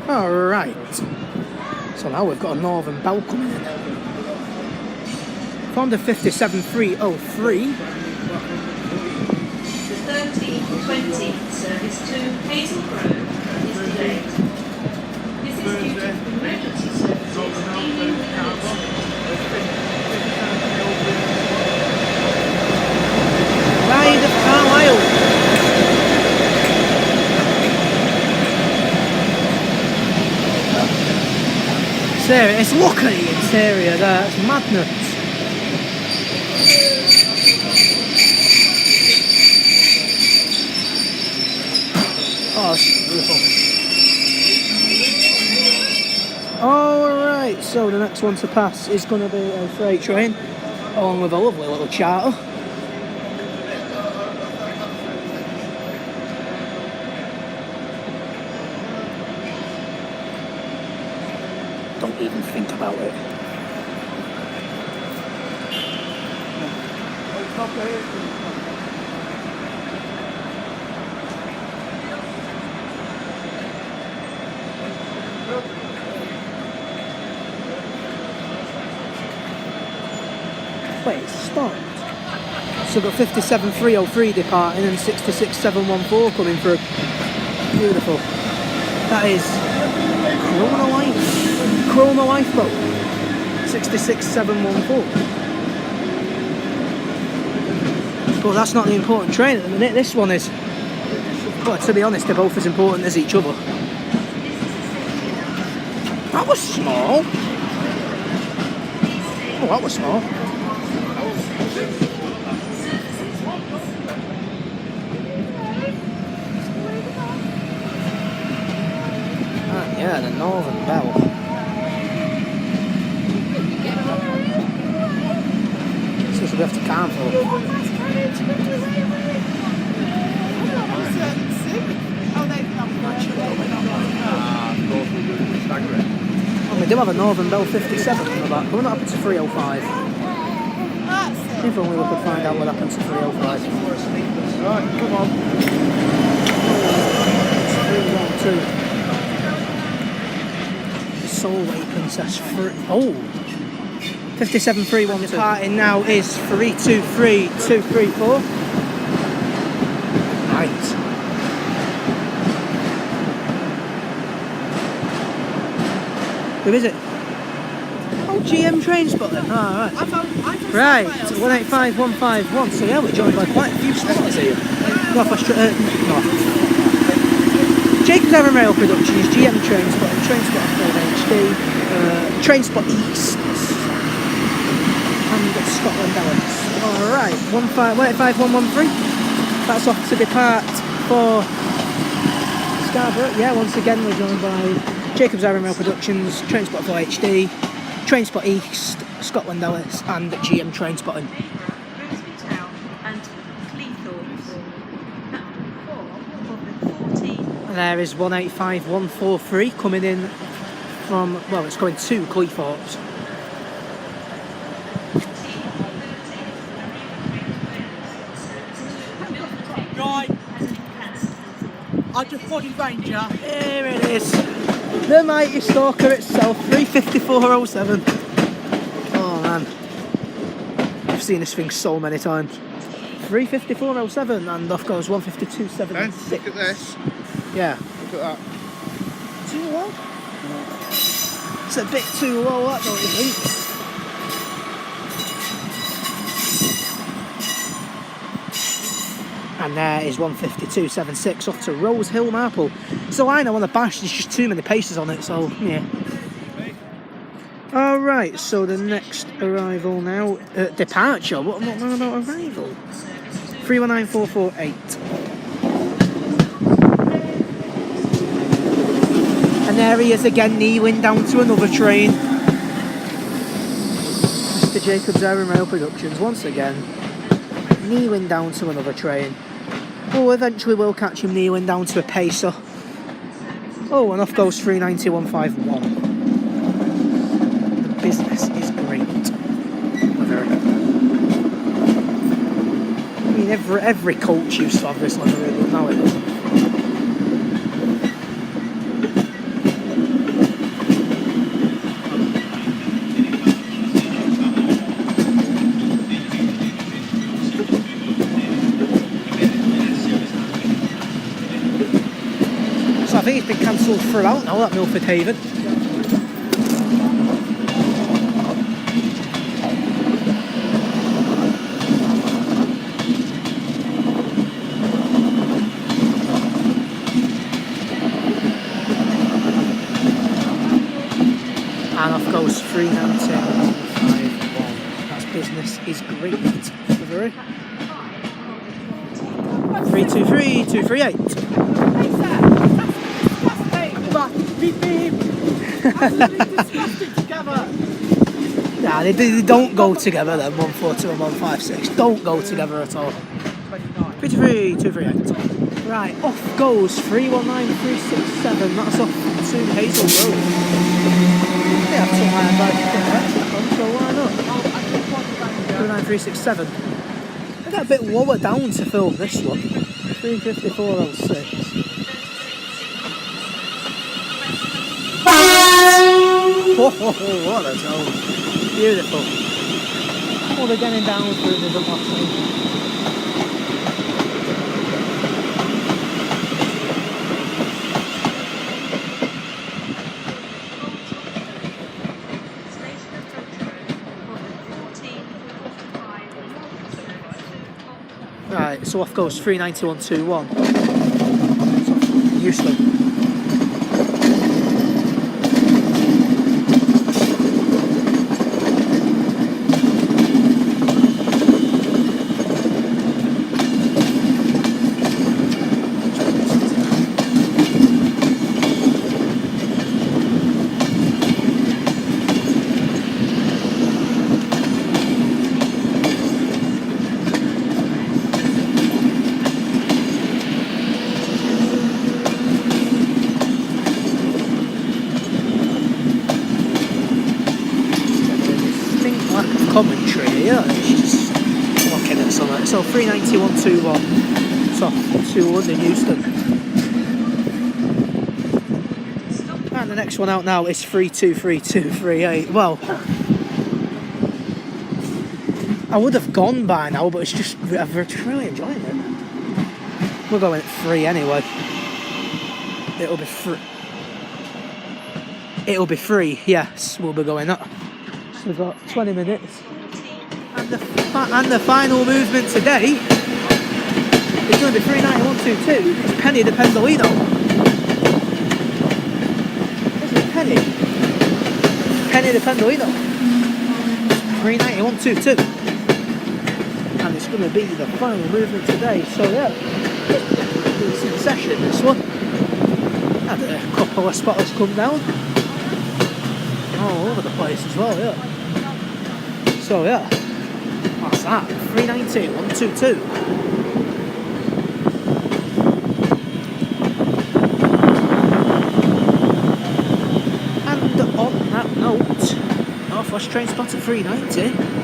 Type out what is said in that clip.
Alright. So now we've got a Northern Bell coming in. From the 57303. 13:20 service to Hazel Grove is delayed. This is due to emergency services dealing with Ellis. Ride of Carlisle. It's look at the interior there, it's madness. Oh, it's beautiful. Alright, so the next one to pass is going to be a freight train, along with a lovely little charter. Don't even think about it. Wait, it's stopped. So we've got 57303 departing and 66714 coming through. Beautiful. That is Chroma Lifeboat 66714. But that's not the important train at the minute. This one is. But to be honest, they're both as important as each other. That was small. Oh, that was small. Yeah, the Northern Bell. So we have to cancel. We do have a Northern Bell 57 on the back, but we're not up to 305. If only we could find out what happened to 305. Right, come on. 312. Solway Princess free. Oh! 57312. Departing now is 323234. Right. Who is it? Oh, GM Trainspotting. Oh, right. Right, 185151. So yeah, we're joined by quite a few spotters here. Jacob's Iron Rail Productions, GM Trainspotting, TrainspotterPhilHD, TrainSpotEast, and Scotland Ellis. Alright, 185113. That's off to depart for Scarborough. Yeah, once again we're joined by Jacob's Iron Rail Productions, TrainspotterPhilHD, TrainSpotEast, Scotland Ellis, and GM Trainspotting. There is 185143 coming in from, well, it's going to Cleethorpes. Right, I just spotted Ranger. Here it is. The mighty stalker itself, 35407. Oh man, I've seen this thing so many times. 35407 and off goes 15276. Look at this. Yeah. Look at that. Too low? It's a bit too low, that, don't you think? And there is 15276 off to Rose Hill Marple. So I know on the bash there's just too many paces on it, so yeah. Alright, so the next arrival now, departure, what about arrival? 319448. And there he is again, kneeling down to another train. Mr. Jacob's Iron Rail Productions, once again, kneeling down to another train. Oh, eventually we'll catch him kneeling down to a pacer. Oh, and off goes 39151. The business is great. I mean, every coach used to have this livery, but now it doesn't. been cancelled throughout now at Milford Haven. And off goes 319.51. That's business is great. Delivery. 323.238. Beep beep. Absolutely disgusting together. Nah, they don't go together then, 142 and 156. Don't go together at all. 323.238. Right, off goes 319.367. That's off to Hazel Road. They have some higher prices, so why not? 39367. I got a bit lower down to film this one. 354.06. Oh, what a tone. Beautiful. Oh, they're getting down through the last time. Right, so off goes 391.21. Useless. Commentary here, it's just looking at something. So 391.21, so 200 in Houston. And the next one out now is 323.238. Well, I would have gone by now, but it's just, I've really enjoying it. We're going at 3 anyway. It'll be free. It'll be free, yes, we'll be going up. So we've got 20 minutes. And the final movement today is going to be 391.22. It's Penny the Pendolino. This is Penny. Penny the Pendolino. 391.22. And it's going to be the final movement today. So yeah, decent session this one. Had a couple of spotters come down. All over the place as well, yeah. So yeah, what's that? 390.122. And on that note, Northwest Train Spotter 390.